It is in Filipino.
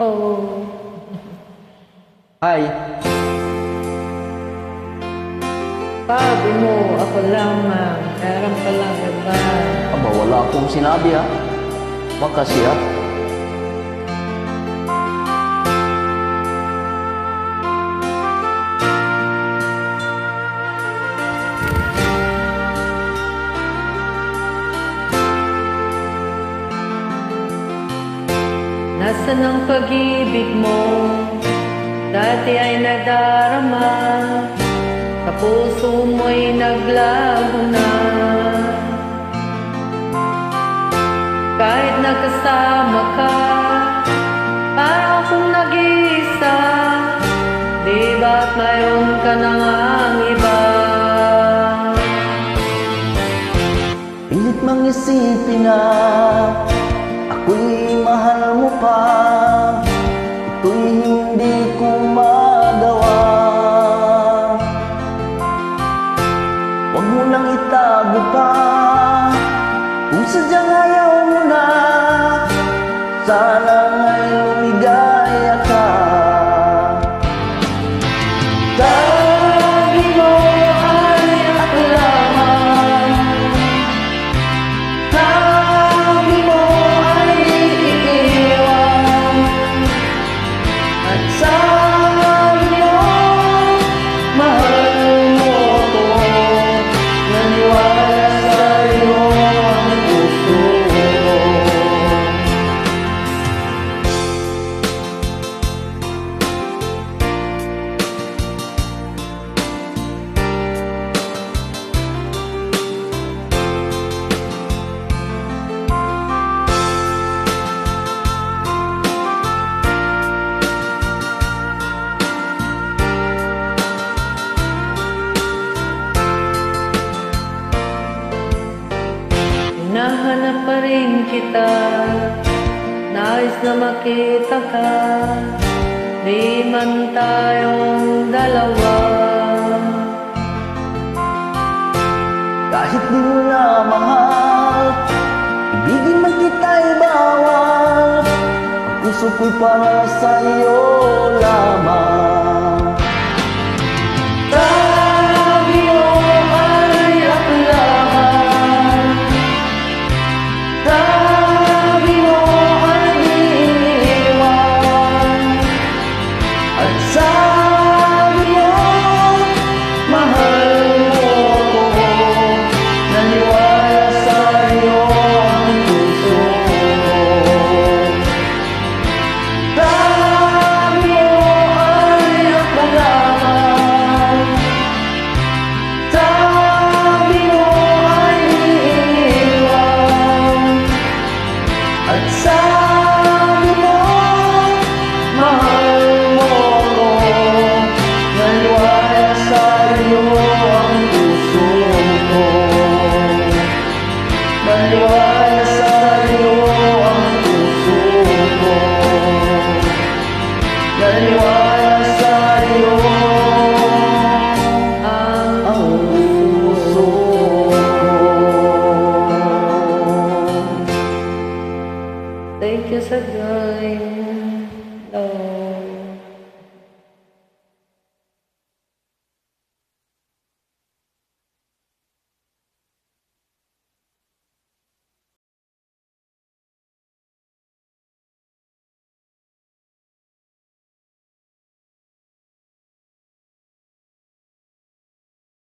Oh. Hi. Sabi mo, ako lamang. Meron pa lang iba. Aba, wala akong sinabi ha. Baka siya. Nasaan ang pag-ibig mo? Dati ay nadarama, sa puso mo'y naglaho na. Kahit nakasama ka, parang akong nag-iisa. Di ba't mayroon ka na ngang iba? Pilit mang isipin na ako'y mahal mo pa. Ito'y hindi ko magawa. Huwag mo nang itago pa kung sadyang ayaw mo na. Sana nga'y lumigaya ka. Sabi mo ay ako lamang. Sabi mo ay iiwan. At sabi mo, mahal mo ko. Naniwala sa'yo ang puso ko. Hinahanap pa rin kita, nais na makita ka. Di man tayong dalawa. Kahit di mo na mahal, ibigin man kita'y bawal. Ang puso ko'y para sa'yo lamang. Sabi mo ay ako lamang. Sabi mo ay iiwan. At sabi mo, mahal mo ko. Naniwala sa'yo ang puso ko. Sabi mo ay ako lamang. Sabi mo ay iiwan. At sabi mo, mahal mo ko. Naniwala sa'yo ang puso ko. Naniwala sa'yo ang puso ko. Naniwala sa'yo ang puso ko. Thank you sa join. Love.